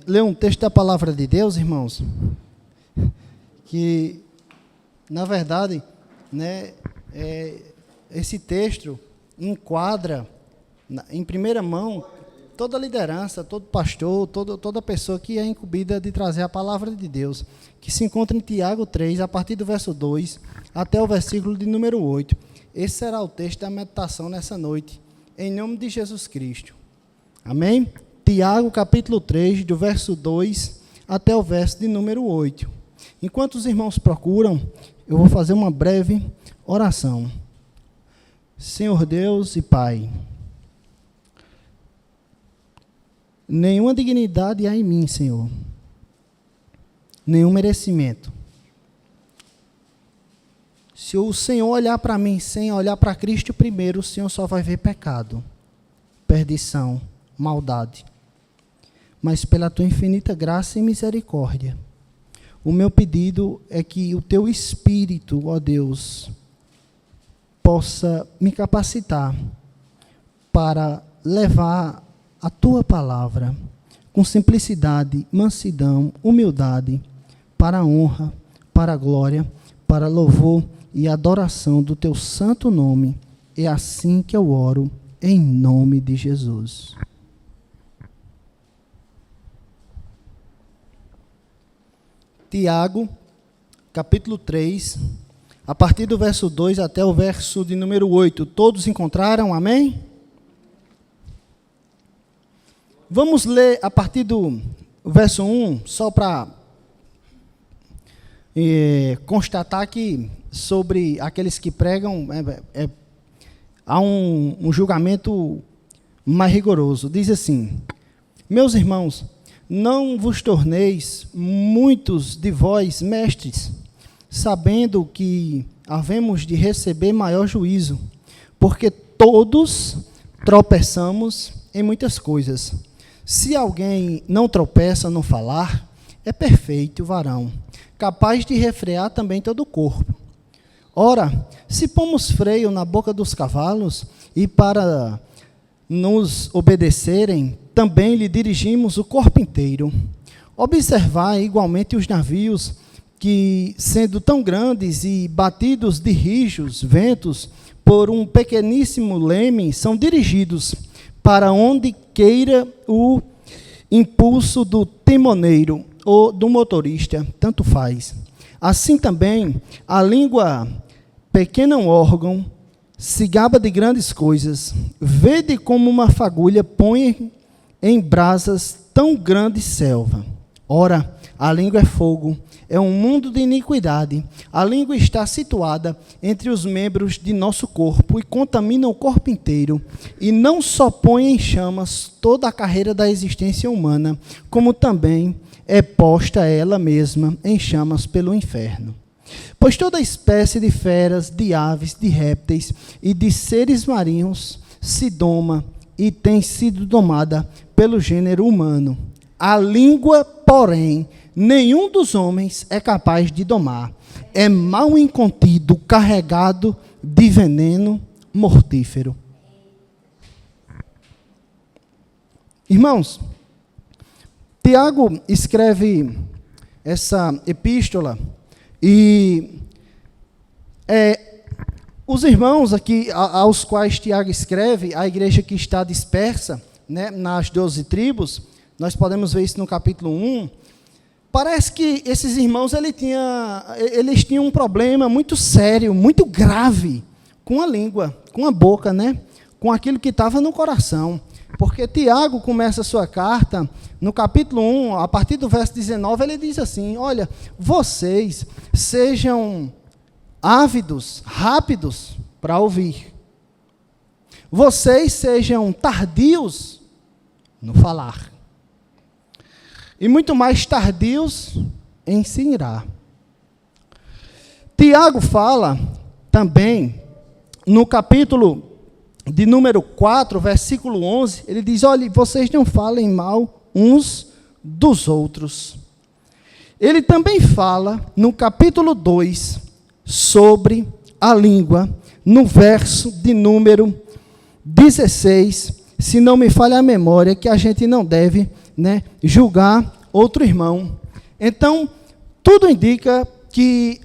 ler um texto da palavra de Deus, irmãos, que, na verdade, né, esse texto enquadra, em primeira mão, toda a liderança, todo pastor, toda pessoa que é incumbida de trazer a palavra de Deus, que se encontra em Tiago 3, a partir do verso 2 até o versículo de número 8. Esse será o texto da meditação nessa noite, em nome de Jesus Cristo. Amém? Tiago, capítulo 3, do verso 2 até o verso de número 8. Enquanto os irmãos procuram, eu vou fazer uma breve oração. Senhor Deus e Pai, nenhuma dignidade há em mim, Senhor, nenhum merecimento. Se o Senhor olhar para mim sem olhar para Cristo primeiro, o Senhor só vai ver pecado, perdição, maldade. Mas pela tua infinita graça e misericórdia, o meu pedido é que o teu Espírito, ó Deus, possa me capacitar para levar a tua palavra com simplicidade, mansidão, humildade, para a honra, para a glória, para louvor e adoração do teu santo nome. É assim que eu oro, em nome de Jesus. Tiago, capítulo 3, a partir do verso 2 até o verso de número 8. Todos encontraram? Amém? Vamos ler a partir do verso 1, só para constatar que sobre aqueles que pregam há um julgamento mais rigoroso. Diz assim: meus irmãos, não vos torneis muitos de vós mestres, sabendo que havemos de receber maior juízo, porque todos tropeçamos em muitas coisas. Se alguém não tropeça no falar, é perfeito varão, capaz de refrear também todo o corpo. Ora, se pomos freio na boca dos cavalos, e para nos obedecerem, também lhe dirigimos o corpo inteiro. Observai igualmente os navios, que, sendo tão grandes e batidos de rijos ventos por um pequeníssimo leme, são dirigidos para onde queira o impulso do timoneiro ou do motorista, tanto faz. Assim também, a língua, pequeno órgão, se gaba de grandes coisas. Vede como uma fagulha põe em brasas tão grande selva. Ora, a língua é fogo, é um mundo de iniquidade. A língua está situada entre os membros de nosso corpo e contamina o corpo inteiro. E não só põe em chamas toda a carreira da existência humana, como também é posta ela mesma em chamas pelo inferno. Pois toda espécie de feras, de aves, de répteis e de seres marinhos se doma e tem sido domada pelo gênero humano. A língua, porém, nenhum dos homens é capaz de domar. É mal incontido, carregado de veneno mortífero. Irmãos, Tiago escreve essa epístola e os irmãos aqui, aos quais Tiago escreve, a igreja que está dispersa, né, nas 12 tribos, nós podemos ver isso no capítulo 1, parece que esses irmãos eles tinham um problema muito sério, muito grave com a língua, com a boca, né, com aquilo que estava no coração. Porque Tiago começa a sua carta, no capítulo 1, a partir do verso 19, ele diz assim: olha, vocês sejam ávidos, rápidos para ouvir. Vocês sejam tardios no falar. E muito mais tardios em se irar. Tiago fala também, no capítulo de número 4, versículo 11, ele diz: olha, vocês não falem mal uns dos outros. Ele também fala, no capítulo 2, sobre a língua, no verso de número 16, se não me falha a memória, que a gente não deve né, julgar outro irmão. Então, tudo indica que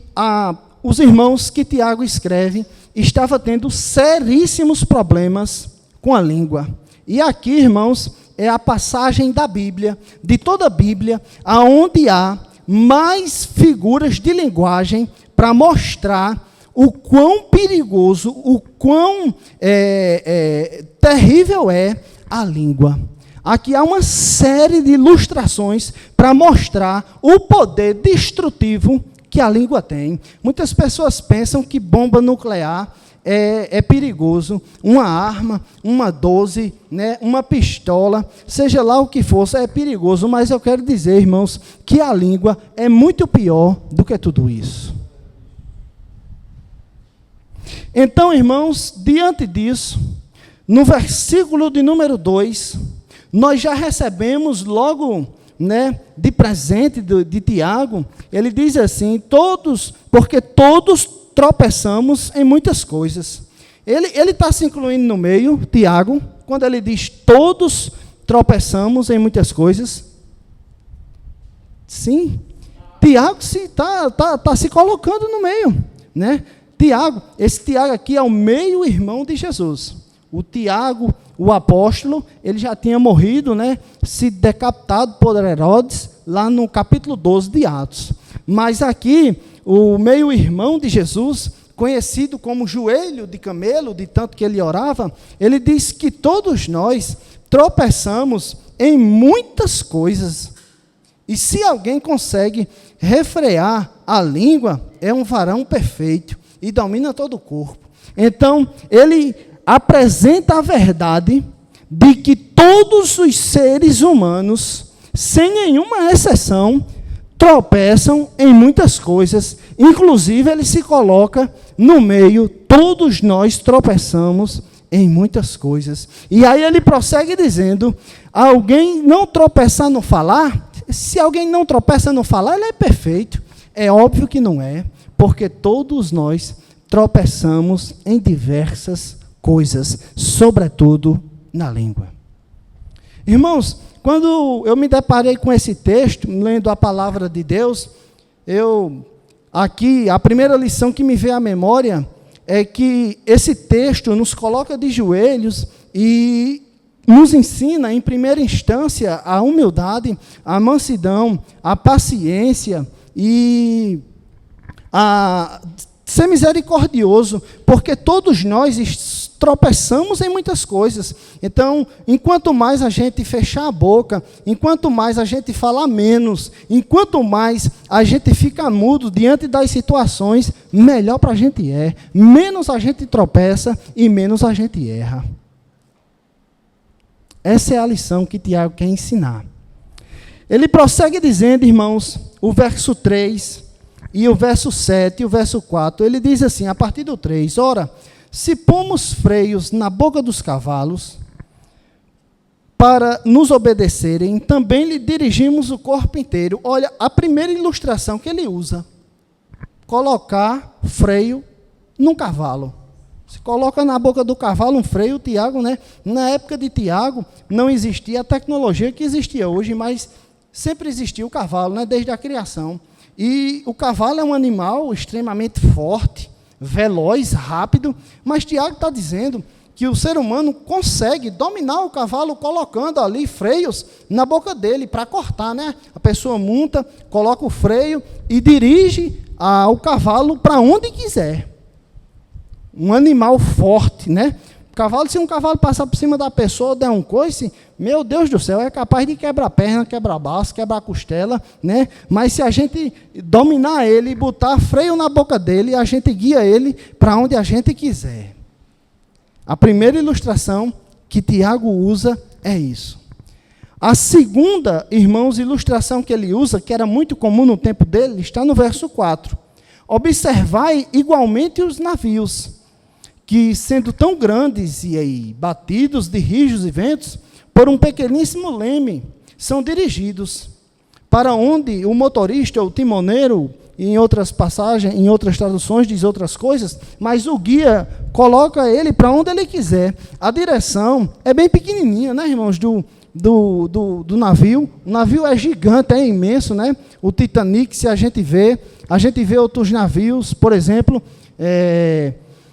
os irmãos que Tiago escreve estavam tendo seríssimos problemas com a língua. E aqui, irmãos, é a passagem da Bíblia, de toda a Bíblia, aonde há mais figuras de linguagem para mostrar o quão perigoso, o quão terrível é a língua. Aqui há uma série de ilustrações para mostrar o poder destrutivo que a língua tem. Muitas pessoas pensam que bomba nuclear é perigoso, uma arma, uma 12, né, uma pistola, seja lá o que for, é perigoso, mas eu quero dizer, irmãos, que a língua é muito pior do que tudo isso. Então, irmãos, diante disso, no versículo de número 2, nós já recebemos logo, né, de presente de Tiago, ele diz assim, porque todos tropeçamos em muitas coisas. Ele está se incluindo no meio, Tiago, quando ele diz todos tropeçamos em muitas coisas. Sim, Tiago está se colocando no meio, né? Esse Tiago aqui é o meio-irmão de Jesus. O Tiago, o apóstolo, ele já tinha morrido, né, sido decapitado por Herodes, lá no capítulo 12 de Atos. Mas aqui, o meio-irmão de Jesus, conhecido como joelho de camelo, de tanto que ele orava, ele diz que todos nós tropeçamos em muitas coisas. E se alguém consegue refrear a língua, é um varão perfeito e domina todo o corpo. Então, ele apresenta a verdade de que todos os seres humanos, sem nenhuma exceção, tropeçam em muitas coisas. Inclusive, ele se coloca no meio, todos nós tropeçamos em muitas coisas. E aí ele prossegue dizendo, alguém não tropeçar no falar, se alguém não tropeça no falar, ele é perfeito. É óbvio que não é, porque todos nós tropeçamos em diversas coisas, sobretudo na língua. Irmãos, quando eu me deparei com esse texto, lendo a palavra de Deus, aqui, a primeira lição que me veio à memória é que esse texto nos coloca de joelhos e nos ensina, em primeira instância, a humildade, a mansidão, a paciência e a ser misericordioso, porque todos nós tropeçamos em muitas coisas. Então, enquanto mais a gente fechar a boca, enquanto mais a gente falar menos, enquanto mais a gente fica mudo diante das situações, melhor para a gente é. Menos a gente tropeça e menos a gente erra. Essa é a lição que Tiago quer ensinar. Ele prossegue dizendo, irmãos, o verso 3 e o verso 7 e o verso 4, ele diz assim, a partir do 3, ora, se pomos freios na boca dos cavalos para nos obedecerem, também lhe dirigimos o corpo inteiro. Olha, a primeira ilustração que ele usa, colocar freio num cavalo. Se coloca na boca do cavalo um freio, Tiago, né? Na época de Tiago, não existia a tecnologia que existia hoje, mas sempre existiu o cavalo, né? Desde a criação. E o cavalo é um animal extremamente forte, veloz, rápido, mas Tiago está dizendo que o ser humano consegue dominar o cavalo colocando ali freios na boca dele para cortar, né? A pessoa monta, coloca o freio e dirige o cavalo para onde quiser. Um animal forte, né? Cavalo, se um cavalo passar por cima da pessoa, der um coice, meu Deus do céu, é capaz de quebrar a perna, quebrar o braço, quebrar a costela, né? Mas se a gente dominar ele e botar freio na boca dele, a gente guia ele para onde a gente quiser. A primeira ilustração que Tiago usa é isso. A segunda, irmãos, ilustração que ele usa, que era muito comum no tempo dele, está no verso 4. Observai igualmente os navios, que sendo tão grandes e aí, batidos de rijos e ventos, por um pequeníssimo leme, são dirigidos, para onde o motorista, o timoneiro, em outras passagens, em outras traduções, diz outras coisas, mas o guia coloca ele para onde ele quiser. A direção é bem pequenininha, né, irmãos, do do navio. O navio é gigante, é imenso, né? O Titanic, se a gente vê outros navios, por exemplo,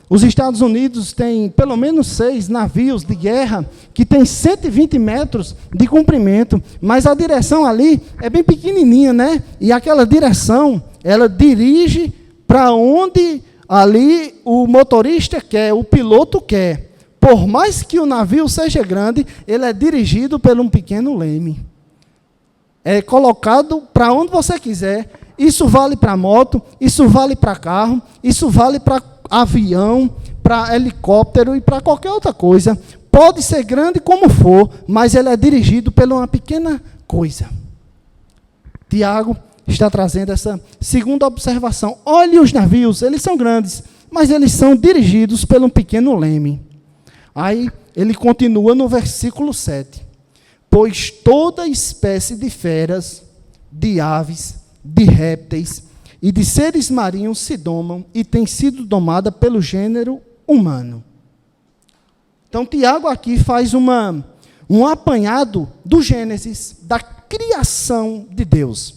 os Estados Unidos têm pelo menos 6 navios de guerra que têm 120 metros de comprimento, mas a direção ali é bem pequenininha, né? E aquela direção, ela dirige para onde ali o motorista quer, o piloto quer. Por mais que o navio seja grande, ele é dirigido por um pequeno leme. É colocado para onde você quiser. Isso vale para moto, isso vale para carro, isso vale para avião, para helicóptero e para qualquer outra coisa. Pode ser grande como for, mas ele é dirigido por uma pequena coisa. Tiago está trazendo essa segunda observação. Olhe os navios, eles são grandes, mas eles são dirigidos por um pequeno leme. Aí ele continua no versículo 7. Pois toda espécie de feras, de aves, de répteis e de seres marinhos se domam e tem sido domada pelo gênero humano. Então, Tiago aqui faz um apanhado do Gênesis, da criação de Deus.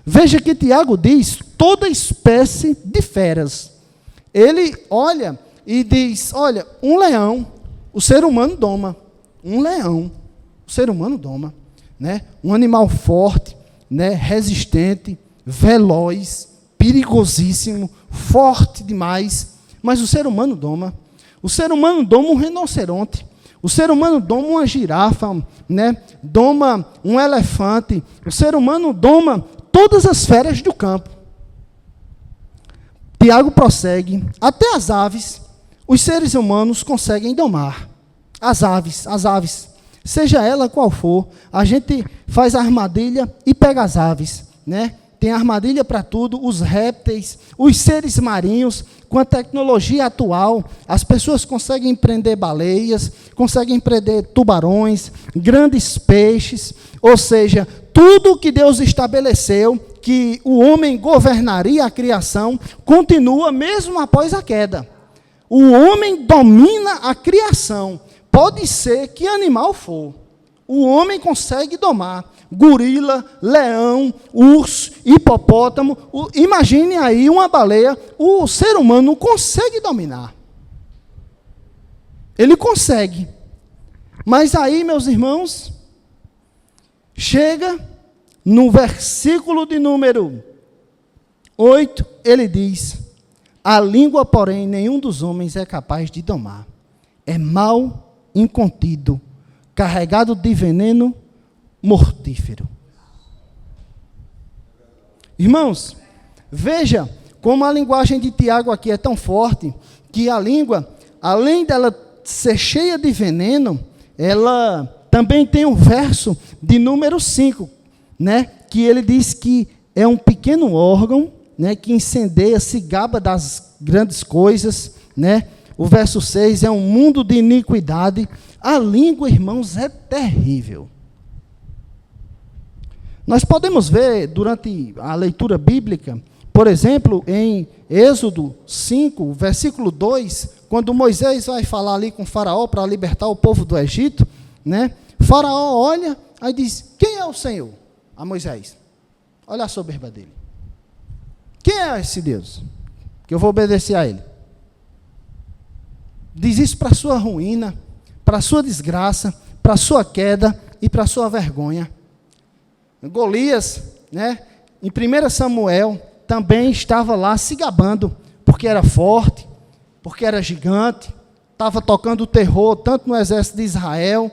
Veja que Tiago diz toda espécie de feras. Ele olha e diz, olha, um leão, o ser humano doma. Um leão, o ser humano doma. Né? Um animal forte, né? Resistente, veloz, perigosíssimo, forte demais, mas o ser humano doma. O ser humano doma um rinoceronte. O ser humano doma uma girafa, né? Doma um elefante. O ser humano doma todas as feras do campo. Tiago prossegue. Até as aves, os seres humanos conseguem domar. As aves. Seja ela qual for, a gente faz a armadilha e pega as aves, né? Tem armadilha para tudo, os répteis, os seres marinhos. Com a tecnologia atual, as pessoas conseguem prender baleias, conseguem prender tubarões, grandes peixes, ou seja, tudo que Deus estabeleceu, que o homem governaria a criação, continua mesmo após a queda. O homem domina a criação, pode ser que animal for. O homem consegue domar gorila, leão, urso, hipopótamo. Imagine aí uma baleia. O ser humano consegue dominar. Ele consegue. Mas aí, meus irmãos, chega no versículo de número 8, ele diz: a língua, porém, nenhum dos homens é capaz de domar. É mal incontido, carregado de veneno mortífero. Irmãos, veja como a linguagem de Tiago aqui é tão forte, que a língua, além dela ser cheia de veneno, ela também tem um verso de número 5, né, que ele diz que é um pequeno órgão, né, que incendeia, se gaba das grandes coisas, né. O verso 6 é um mundo de iniquidade. A língua, irmãos, é terrível. Nós podemos ver, durante a leitura bíblica, por exemplo, em Êxodo 5, versículo 2, quando Moisés vai falar ali com Faraó para libertar o povo do Egito, né? Faraó olha, aí diz: quem é o Senhor? A Moisés. Olha a soberba dele. Quem é esse Deus? Que eu vou obedecer a ele. Diz isso para a sua ruína, para a sua desgraça, para a sua queda e para a sua vergonha. Golias, né, em 1 Samuel, também estava lá se gabando, porque era forte, porque era gigante, estava tocando o terror, tanto no exército de Israel,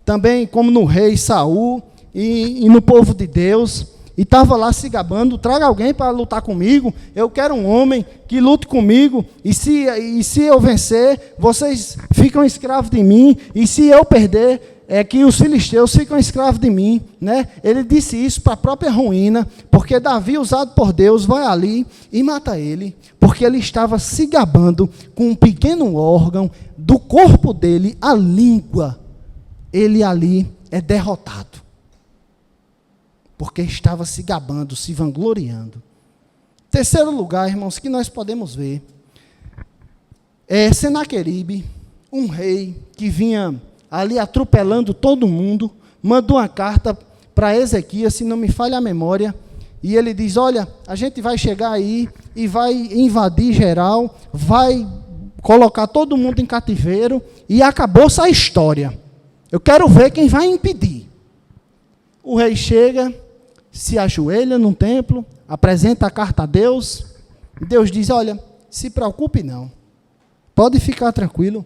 também como no rei Saul e no povo de Deus, e estava lá se gabando: traga alguém para lutar comigo, eu quero um homem que lute comigo, e se eu vencer, vocês ficam escravos de mim, e se eu perder, é que os filisteus ficam escravos de mim, né? Ele disse isso para a própria ruína, porque Davi, usado por Deus, vai ali e mata ele, porque ele estava se gabando com um pequeno órgão do corpo dele, a língua. Ele ali é derrotado, porque estava se gabando, se vangloriando. Terceiro lugar, irmãos, que nós podemos ver, é Senaqueribe, um rei que vinha ali atropelando todo mundo, mandou uma carta para Ezequias, se não me falha a memória, e ele diz, olha, a gente vai chegar aí e vai invadir geral, vai colocar todo mundo em cativeiro, e acabou-se a história. Eu quero ver quem vai impedir. O rei chega, se ajoelha num templo, apresenta a carta a Deus, Deus diz, olha, se preocupe não, pode ficar tranquilo,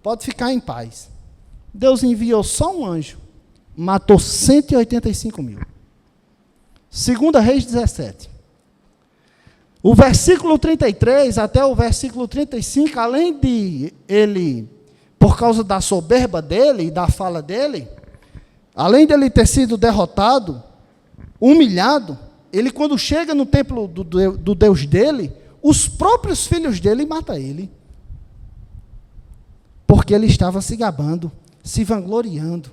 pode ficar em paz. Deus enviou só um anjo, matou 185 mil. 2 Reis 17. O versículo 33 até o versículo 35, além de ele, por causa da soberba dele e da fala dele, além de ele ter sido derrotado, humilhado, ele quando chega no templo do Deus dele, os próprios filhos dele matam ele. Porque ele estava se gabando, se vangloriando,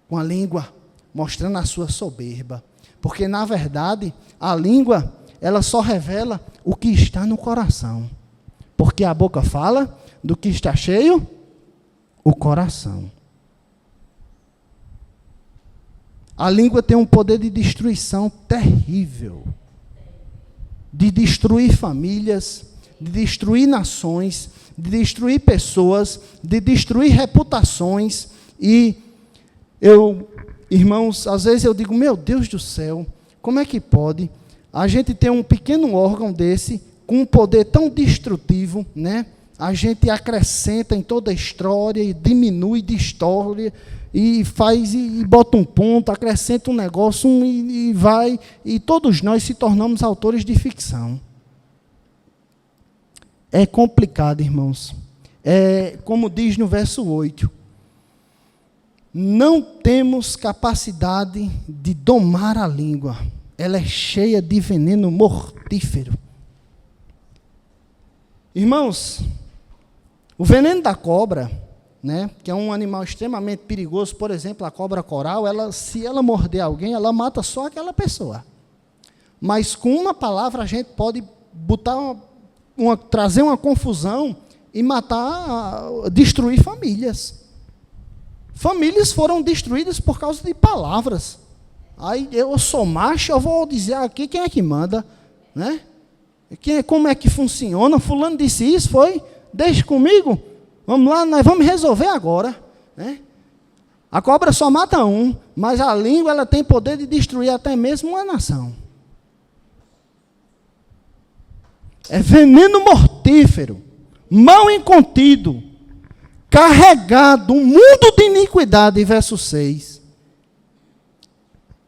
com a língua, mostrando a sua soberba. Porque, na verdade, a língua, ela só revela o que está no coração. Porque a boca fala do que está cheio, o coração. A língua tem um poder de destruição terrível. De destruir famílias, de destruir nações, de destruir pessoas, de destruir reputações. E irmãos, às vezes eu digo, meu Deus do céu, como é que pode a gente ter um pequeno órgão desse, com um poder tão destrutivo, né? A gente acrescenta em toda a história, e diminui, distorce, e faz, e bota um ponto, acrescenta um negócio, e vai, e todos nós se tornamos autores de ficção. É complicado, irmãos. É, como diz no verso 8, não temos capacidade de domar a língua. Ela é cheia de veneno mortífero. Irmãos, o veneno da cobra, né, que é um animal extremamente perigoso, por exemplo, a cobra coral, se ela morder alguém, ela mata só aquela pessoa. Mas com uma palavra a gente pode botar trazer uma confusão e matar, destruir famílias. Famílias foram destruídas por causa de palavras. Aí eu sou macho, eu vou dizer aqui quem é que manda, né? Como é que funciona? Fulano disse isso, foi? Deixa comigo. Vamos lá, nós vamos resolver agora, né? A cobra só mata um, mas a língua ela tem poder de destruir até mesmo uma nação. É veneno mortífero, mal incontido, carregado, um mundo de iniquidade, verso 6.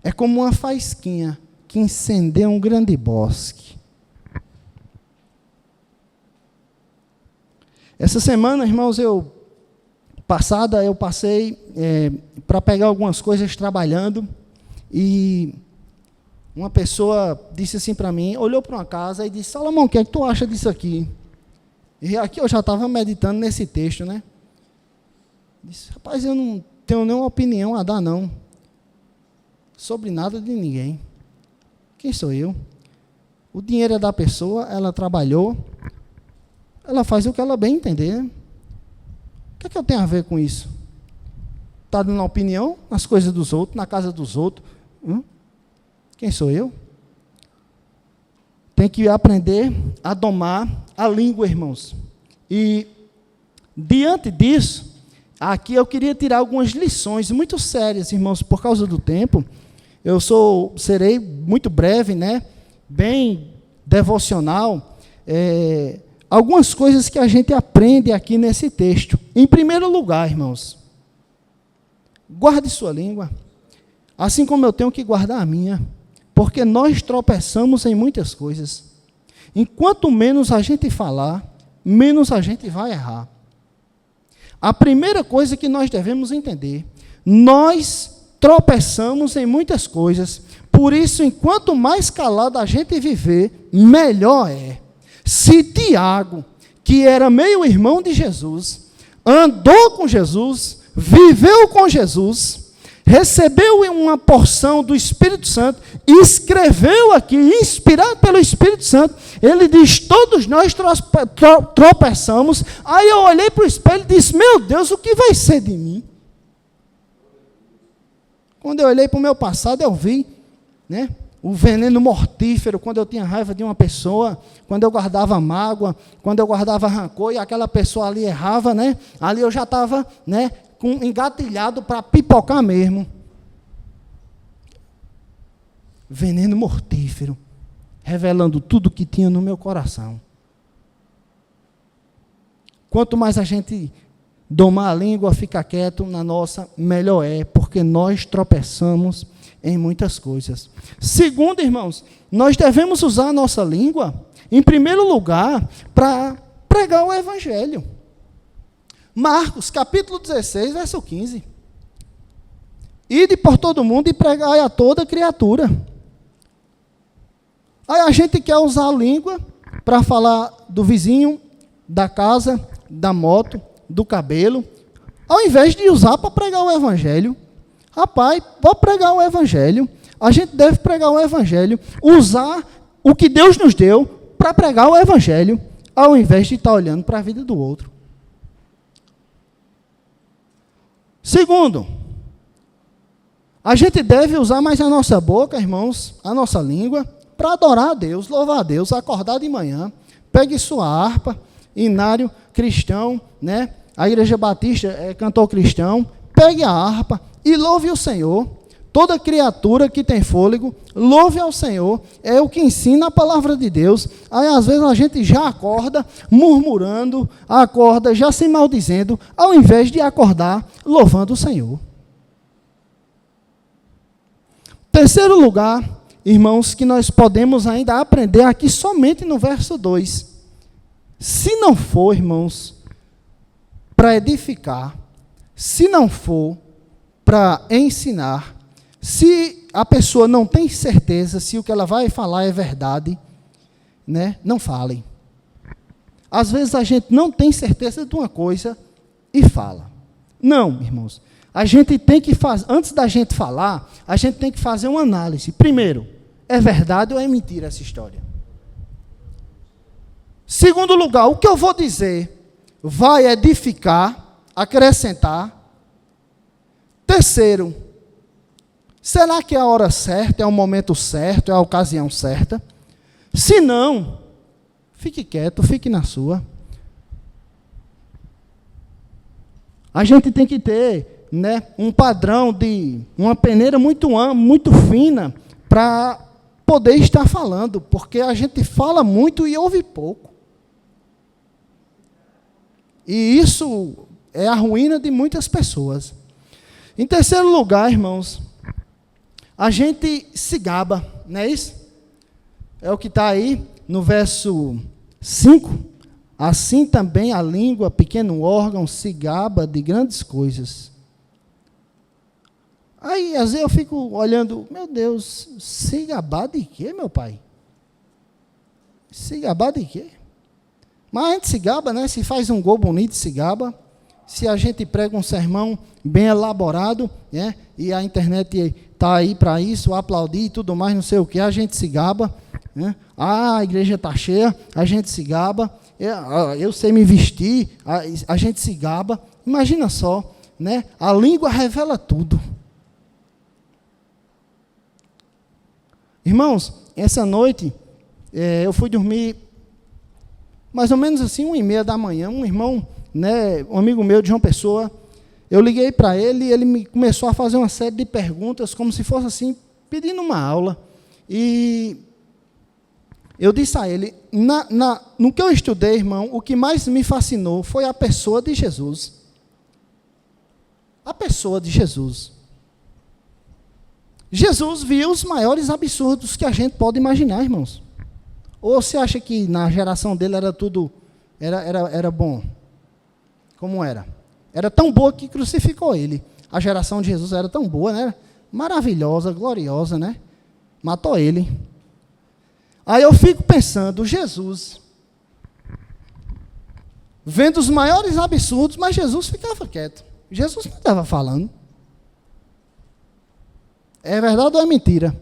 É como uma faísquinha que incendeia um grande bosque. Essa semana, irmãos, eu passei para pegar algumas coisas trabalhando, e uma pessoa disse assim para mim, olhou para uma casa e disse, Salomão, o que é que tu acha disso aqui? E aqui eu já estava meditando nesse texto, né? Disse, rapaz, eu não tenho nenhuma opinião a dar, não. Sobre nada de ninguém. Quem sou eu? O dinheiro é da pessoa, ela trabalhou, ela faz o que ela bem entender. O que é que eu tenho a ver com isso? Está dando uma opinião nas coisas dos outros, na casa dos outros. Quem sou eu? Tem que aprender a domar a língua, irmãos. E, diante disso, aqui eu queria tirar algumas lições muito sérias, irmãos, por causa do tempo. Eu serei muito breve, né? Bem devocional. Algumas coisas que a gente aprende aqui nesse texto. Em primeiro lugar, irmãos, guarde sua língua, assim como eu tenho que guardar a minha, porque nós tropeçamos em muitas coisas. Enquanto menos a gente falar, menos a gente vai errar. A primeira coisa que nós devemos entender, nós tropeçamos em muitas coisas, por isso, enquanto mais calado a gente viver, melhor é. Se Tiago, que era meio irmão de Jesus, andou com Jesus, viveu com Jesus, recebeu uma porção do Espírito Santo, escreveu aqui, inspirado pelo Espírito Santo, ele diz, todos nós tropeçamos. Aí eu olhei para o espelho e disse, meu Deus, o que vai ser de mim? Quando eu olhei para o meu passado, eu vi, né, o veneno mortífero, quando eu tinha raiva de uma pessoa, quando eu guardava mágoa, quando eu guardava rancor, e aquela pessoa ali errava, né, ali eu já estava, né, engatilhado para pipocar mesmo. Veneno mortífero, revelando tudo que tinha no meu coração. Quanto mais a gente domar a língua, ficar quieto na nossa, melhor é, porque nós tropeçamos em muitas coisas. Segundo, irmãos, nós devemos usar a nossa língua, em primeiro lugar, para pregar o Evangelho. Marcos, capítulo 16, verso 15. Ide por todo mundo e pregai a toda criatura. Aí a gente quer usar a língua para falar do vizinho, da casa, da moto, do cabelo, ao invés de usar para pregar o Evangelho. Rapaz, vou pregar o Evangelho. A gente deve pregar o Evangelho, usar o que Deus nos deu para pregar o Evangelho, ao invés de estar olhando para a vida do outro. Segundo, a gente deve usar mais a nossa boca, irmãos, a nossa língua, para adorar a Deus, louvar a Deus, acordar de manhã, pegue sua harpa, hinário cristão, né? A Igreja Batista é cantor cristão, pegue a harpa e louve o Senhor. Toda criatura que tem fôlego, louve ao Senhor, é o que ensina a palavra de Deus. Aí às vezes a gente já acorda murmurando, acorda já se maldizendo, ao invés de acordar louvando o Senhor. Terceiro lugar, irmãos, que nós podemos ainda aprender aqui somente no verso 2. Se não for, irmãos, para edificar, se não for para ensinar, se a pessoa não tem certeza se o que ela vai falar é verdade, né, não fale. Às vezes a gente não tem certeza de uma coisa e fala. Não, irmãos. A gente tem que fazer, antes da gente falar, a gente tem que fazer uma análise. Primeiro, é verdade ou é mentira essa história? Segundo lugar, o que eu vou dizer vai edificar, acrescentar? Terceiro, será que é a hora certa, é o momento certo, é a ocasião certa? Se não, fique quieto, fique na sua. A gente tem que ter, né, um padrão de uma peneira muito fina para poder estar falando, porque a gente fala muito e ouve pouco. E isso é a ruína de muitas pessoas. Em terceiro lugar, irmãos, a gente se gaba, não é isso? É o que está aí no verso 5. Assim também a língua, pequeno órgão, se gaba de grandes coisas. Aí, às vezes eu fico olhando, meu Deus, se gabar de quê, meu pai? Se gabar de quê? Mas a gente se gaba, né? Se faz um gol bonito, se gaba. Se a gente prega um sermão bem elaborado, né? E a internet está aí para isso, aplaudir e tudo mais, não sei o que, a gente se gaba. Né? Ah, a igreja está cheia, a gente se gaba. Eu sei me vestir, a gente se gaba. Imagina só, né? A língua revela tudo. Irmãos, essa noite, eu fui dormir mais ou menos assim, 1h30 da manhã, um irmão, né, um amigo meu de João Pessoa, eu liguei para ele e ele me começou a fazer uma série de perguntas, como se fosse assim, pedindo uma aula. E eu disse a ele, no que eu estudei, irmão, o que mais me fascinou foi a pessoa de Jesus. A pessoa de Jesus. Jesus viu os maiores absurdos que a gente pode imaginar, irmãos. Ou você acha que na geração dele era tudo, era bom? Como era? Era tão boa que crucificou ele. A geração de Jesus era tão boa, né? Maravilhosa, gloriosa, né? Matou ele. Aí eu fico pensando, Jesus, vendo os maiores absurdos, mas Jesus ficava quieto. Jesus não estava falando. É verdade ou é mentira?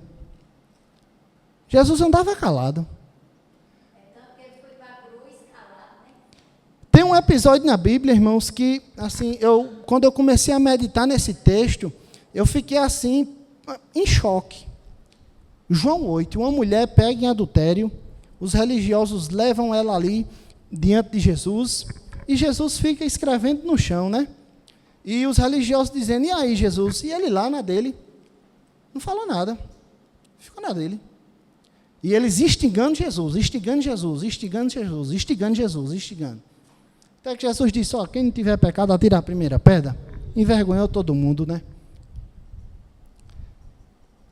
Jesus andava calado. Tem um episódio na Bíblia, irmãos, que, assim, quando eu comecei a meditar nesse texto, eu fiquei assim, em choque. João 8, uma mulher pega em adultério, os religiosos levam ela ali diante de Jesus, e Jesus fica escrevendo no chão, né? E os religiosos dizendo, e aí Jesus? E ele lá na dele, não falou nada, ficou na dele. E eles instigando Jesus, instigando Jesus, instigando Jesus, instigando Jesus, instigando. Até que Jesus disse, ó, quem não tiver pecado, atira a primeira pedra. Envergonhou todo mundo, né?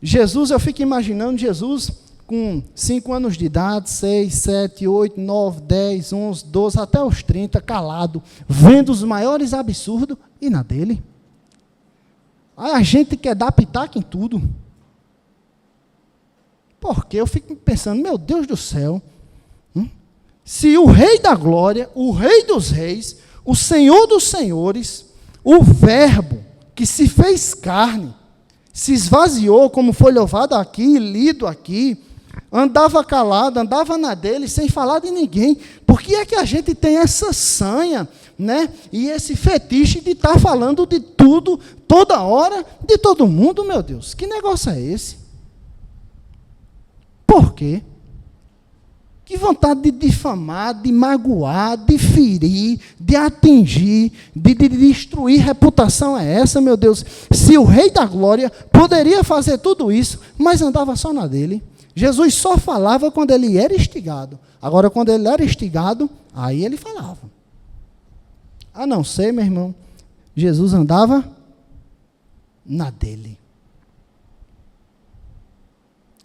Jesus, eu fico imaginando Jesus com 5 anos de idade, 6, 7, 8, 9, 10, 11, 12, até os 30, calado, vendo os maiores absurdos, e na dele. Aí a gente quer dar pitaco em tudo. Porque eu fico pensando, meu Deus do céu, se o Rei da Glória, o Rei dos Reis, o Senhor dos Senhores, o Verbo que se fez carne, se esvaziou, como foi louvado aqui, lido aqui, andava calado, andava na dele, sem falar de ninguém. Por que é que a gente tem essa sanha, né? E esse fetiche de estar falando de tudo, toda hora, de todo mundo, meu Deus? Que negócio é esse? Por quê? Que vontade de difamar, de magoar, de ferir, de atingir, de destruir reputação é essa, meu Deus? Se o Rei da Glória poderia fazer tudo isso, mas andava só na dele. Jesus só falava quando ele era instigado. Agora, quando ele era instigado, aí ele falava. A não ser, meu irmão, Jesus andava na dele.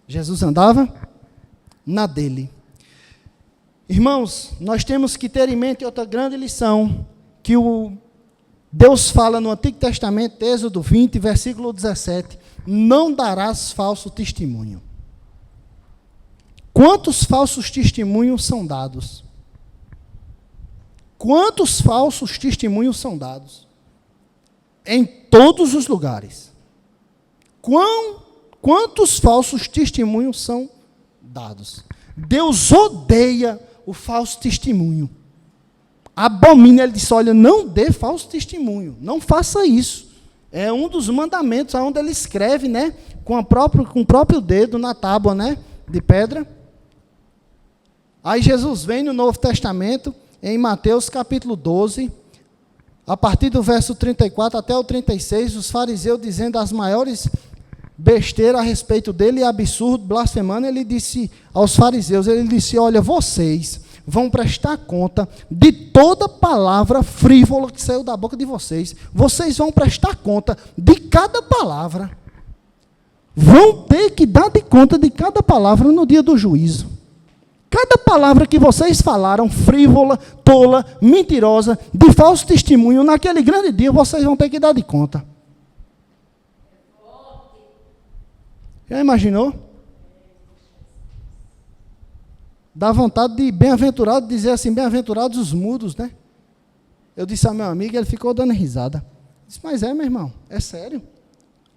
Jesus andava na dele. Irmãos, nós temos que ter em mente outra grande lição, que Deus fala no Antigo Testamento, Êxodo 20, versículo 17, não darás falso testemunho. Quantos falsos testemunhos são dados? Quantos falsos testemunhos são dados? Em todos os lugares. Quantos falsos testemunhos são dados? Deus odeia o falso testemunho. Abomina, ele disse, olha, não dê falso testemunho, não faça isso. É um dos mandamentos, onde ele escreve, né, com o próprio dedo na tábua, né, de pedra. Aí Jesus vem no Novo Testamento, em Mateus capítulo 12, a partir do verso 34 até o 36, os fariseus dizendo as maiores besteiras a respeito dele, absurdo, blasfemando, ele disse aos fariseus, ele disse, olha, vocês vão prestar conta de toda palavra frívola que saiu da boca de vocês. Vocês vão prestar conta de cada palavra. Vão ter que dar de conta de cada palavra no dia do juízo. Cada palavra que vocês falaram, frívola, tola, mentirosa, de falso testemunho, naquele grande dia, vocês vão ter que dar de conta. Já imaginou? Dá vontade de bem-aventurado dizer assim, bem-aventurados os mudos, né? Eu disse a meu amigo, ele ficou dando risada. Disse, mas meu irmão, é sério.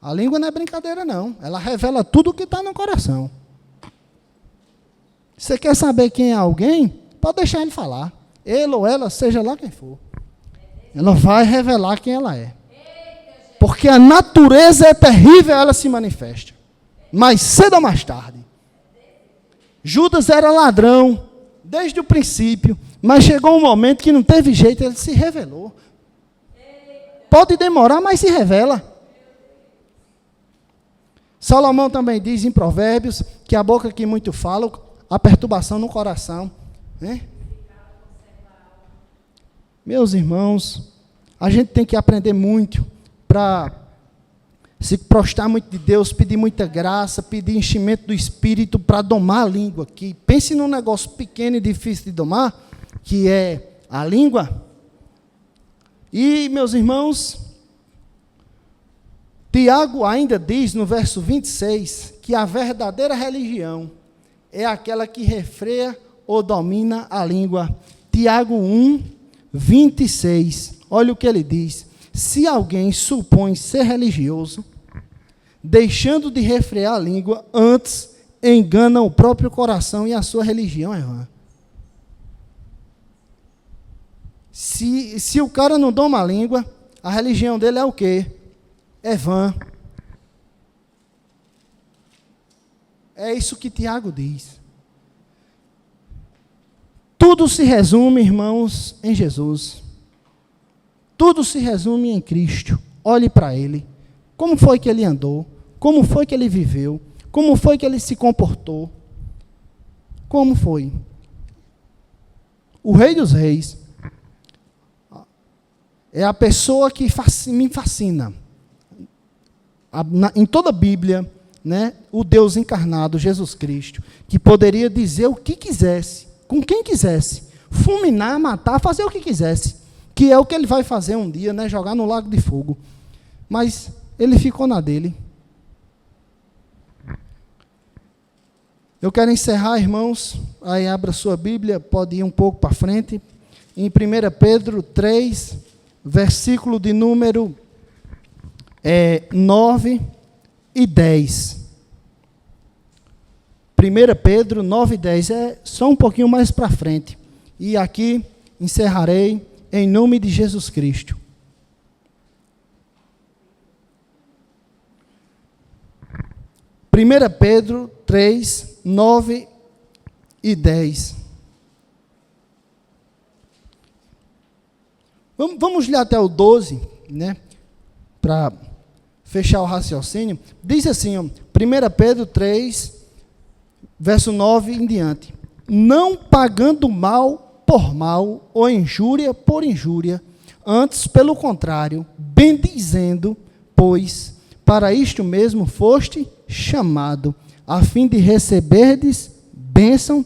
A língua não é brincadeira, não. Ela revela tudo o que está no coração. Você quer saber quem é alguém? Pode deixar ele falar. Ele ou ela, seja lá quem for. Ela vai revelar quem ela é. Porque a natureza é terrível, ela se manifesta. Mais cedo ou mais tarde. Judas era ladrão, desde o princípio, mas chegou um momento que não teve jeito, ele se revelou. Pode demorar, mas se revela. Salomão também diz em Provérbios, que a boca que muito fala, a perturbação no coração. Né? Meus irmãos, a gente tem que aprender muito para se prostrar muito de Deus, pedir muita graça, pedir enchimento do Espírito para domar a língua. Aqui. Pense num negócio pequeno e difícil de domar, que é a língua. E, meus irmãos, Tiago ainda diz no verso 26, que a verdadeira religião é aquela que refreia ou domina a língua. Tiago 1, 26, olha o que ele diz. Se alguém supõe ser religioso, deixando de refrear a língua, antes engana o próprio coração e a sua religião é vã. Se o cara não doma a língua, a religião dele é o quê? É vã. É isso que Tiago diz. Tudo se resume, irmãos, em Jesus. Tudo se resume em Cristo. Olhe para Ele. Como foi que Ele andou? Como foi que Ele viveu? Como foi que Ele se comportou? Como foi? O Rei dos Reis é a pessoa que me fascina. Em toda a Bíblia, né, o Deus encarnado, Jesus Cristo, que poderia dizer o que quisesse, com quem quisesse, fulminar, matar, fazer o que quisesse, que é o que ele vai fazer um dia, né, jogar no lago de fogo. Mas ele ficou na dele. Eu quero encerrar, irmãos, aí abra sua Bíblia, pode ir um pouco para frente, em 1 Pedro 3, versículo de número 9 e 10. 1 Pedro 9 e 10, é só um pouquinho mais para frente. E aqui encerrarei em nome de Jesus Cristo. Primeira Pedro 3, 9 e 10. Vamos ler até o 12, né? Para fechar o raciocínio. Diz assim, ó, 1 Pedro 3, verso 9 em diante. Não pagando mal por mal, ou injúria por injúria, antes, pelo contrário, bendizendo, pois para isto mesmo foste chamado, a fim de receberdes bênção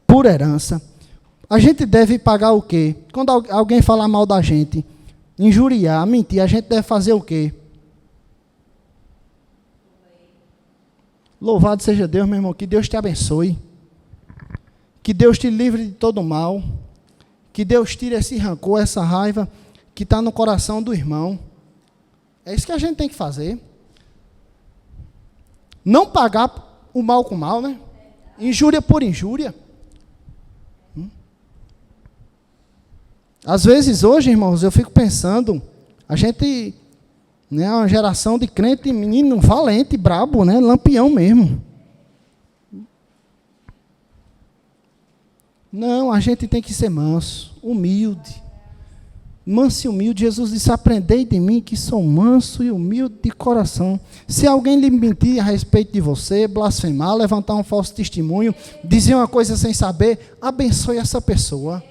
por herança. A gente deve pagar o quê? Quando alguém falar mal da gente, injuriar, mentir, a gente deve fazer o quê? Louvado seja Deus, meu irmão, que Deus te abençoe, que Deus te livre de todo mal, que Deus tire esse rancor, essa raiva que está no coração do irmão. É isso que a gente tem que fazer. Não pagar o mal com mal, né? Injúria por injúria. Às vezes hoje, irmãos, eu fico pensando, a gente, né, é uma geração de crente, menino valente, brabo, né, lampião mesmo. Não, a gente tem que ser manso, humilde. Manso e humilde. Jesus disse, aprendei de mim que sou manso e humilde de coração. Se alguém lhe mentir a respeito de você, blasfemar, levantar um falso testemunho, dizer uma coisa sem saber, abençoe essa pessoa.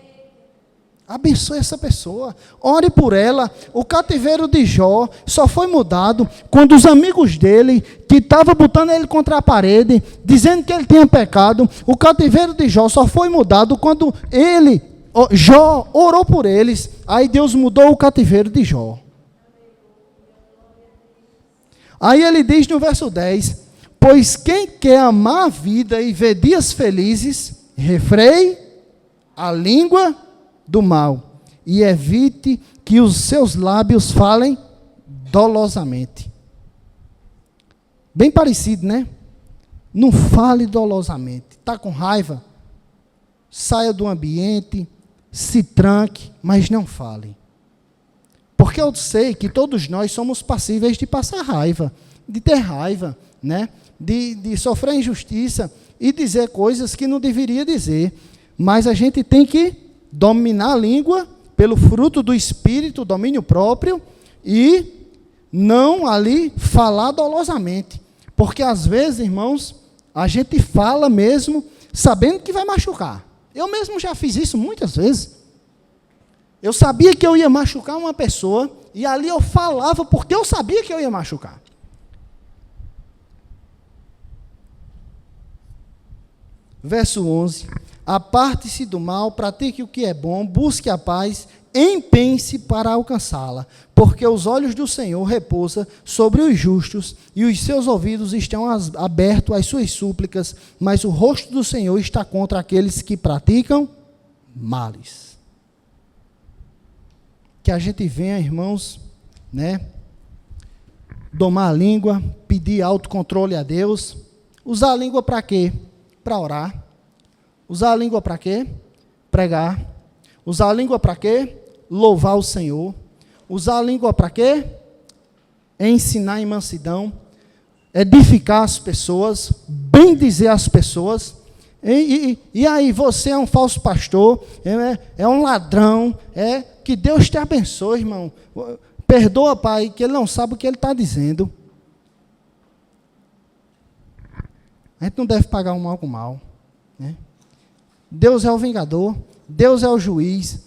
Abençoe essa pessoa. Ore por ela. O cativeiro de Jó só foi mudado quando os amigos dele, que estavam botando ele contra a parede, dizendo que ele tinha pecado, o cativeiro de Jó só foi mudado quando Jó orou por eles. Aí Deus mudou o cativeiro de Jó. Aí ele diz no verso 10, pois quem quer amar a vida e ver dias felizes, refreie a língua do mal, e evite que os seus lábios falem dolosamente. Bem parecido, né? Não fale dolosamente. Está com raiva? Saia do ambiente, se tranque, mas não fale. Porque eu sei que todos nós somos passíveis de passar raiva, de ter raiva, né? De sofrer injustiça e dizer coisas que não deveria dizer. Mas a gente tem que dominar a língua pelo fruto do Espírito, domínio próprio, e não ali falar dolosamente. Porque às vezes, irmãos, a gente fala mesmo sabendo que vai machucar. Eu mesmo já fiz isso muitas vezes. Eu sabia que eu ia machucar uma pessoa, e ali eu falava porque eu sabia que eu ia machucar. Verso 11. Aparte-se do mal, pratique o que é bom, busque a paz, empenhe-se para alcançá-la, porque os olhos do Senhor repousam sobre os justos, e os seus ouvidos estão abertos às suas súplicas, mas o rosto do Senhor está contra aqueles que praticam males. Que a gente venha, irmãos, né, domar a língua, pedir autocontrole a Deus. Usar a língua para quê? Para orar. Usar a língua para quê? Pregar. Usar a língua para quê? Louvar o Senhor. Usar a língua para quê? Ensinar em mansidão. edificar as pessoas, bem dizer as pessoas. E aí, você é um falso pastor, é um ladrão, que Deus te abençoe, irmão. Perdoa, pai, que ele não sabe o que ele está dizendo. A gente não deve pagar o mal com o mal, né? Deus é o vingador, Deus é o juiz,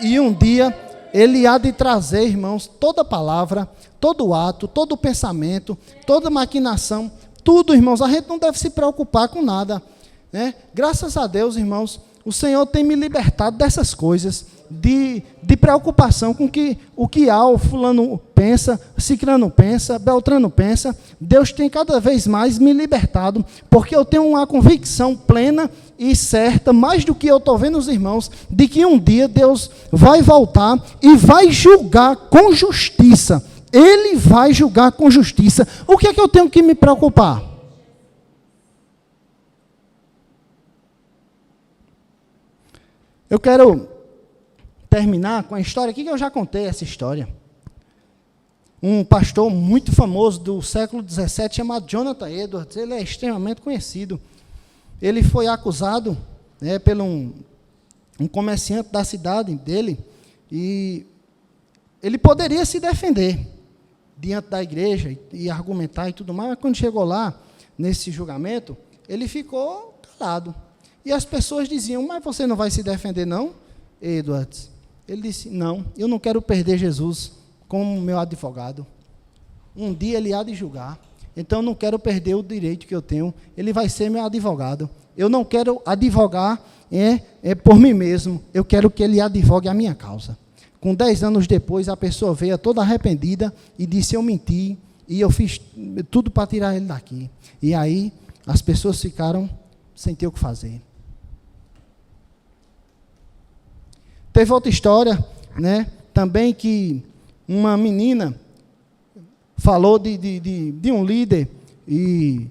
e um dia Ele há de trazer, irmãos, toda palavra, todo ato, todo pensamento, toda maquinação, tudo, irmãos. A gente não deve se preocupar com nada, né? Graças a Deus, irmãos, o Senhor tem me libertado dessas coisas, de preocupação com o que o fulano pensa, ciclano pensa, beltrano pensa. Deus tem cada vez mais me libertado, porque eu tenho uma convicção plena e certa, mais do que eu estou vendo os irmãos, de que um dia Deus vai voltar e vai julgar com justiça. Ele vai julgar com justiça. O que é que eu tenho que me preocupar? Eu quero terminar com a história aqui, que eu já contei essa história. Um pastor muito famoso do século XVII, chamado Jonathan Edwards, ele é extremamente conhecido. Ele foi acusado, né, por um comerciante da cidade dele, e ele poderia se defender diante da igreja e argumentar e tudo mais, mas quando chegou lá, nesse julgamento, ele ficou calado. E as pessoas diziam: mas você não vai se defender não, Edwards? Ele disse: não, eu não quero perder Jesus como meu advogado. Um dia ele há de julgar, então eu não quero perder o direito que eu tenho. Ele vai ser meu advogado. Eu não quero advogar por mim mesmo, eu quero que ele advogue a minha causa. Com 10 anos depois, a pessoa veio toda arrependida e disse: eu menti, e eu fiz tudo para tirar ele daqui. E aí, as pessoas ficaram sem ter o que fazer. Teve outra história, né, também, que uma menina falou de um líder, e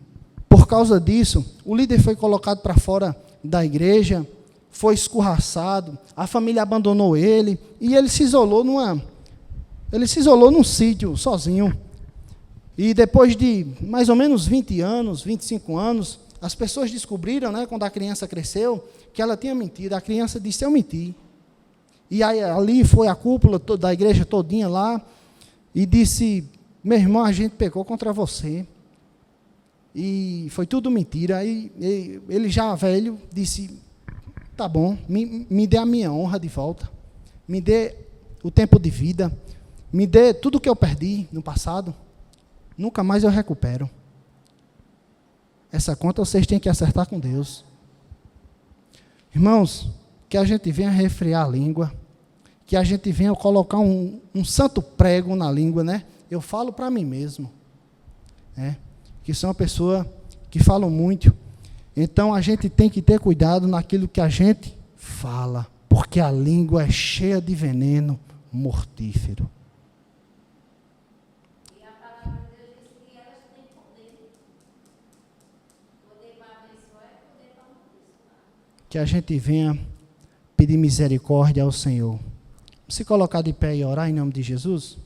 por causa disso, o líder foi colocado para fora da igreja, foi escorraçado, a família abandonou ele, e ele se isolou num sítio, sozinho. E depois de mais ou menos 20 anos, 25 anos, as pessoas descobriram, né, quando a criança cresceu, que ela tinha mentido. A criança disse: eu menti. E aí, ali foi a cúpula da igreja todinha lá, e disse: meu irmão, a gente pecou contra você, e foi tudo mentira. Aí ele já velho disse: tá bom, me dê a minha honra de volta, me dê o tempo de vida, me dê tudo que eu perdi no passado, nunca mais eu recupero. Essa conta vocês têm que acertar com Deus. Irmãos, que a gente venha refrear a língua, que a gente venha colocar um santo prego na língua, né? Eu falo para mim mesmo, né? Que sou uma pessoa que falo muito. Então a gente tem que ter cuidado naquilo que a gente fala, porque a língua é cheia de veneno mortífero. E a palavra de Deus diz que elas têm poder. Poder para abençoar é poder para abençoar. Que a gente venha pedir misericórdia ao Senhor. Se colocar de pé e orar em nome de Jesus.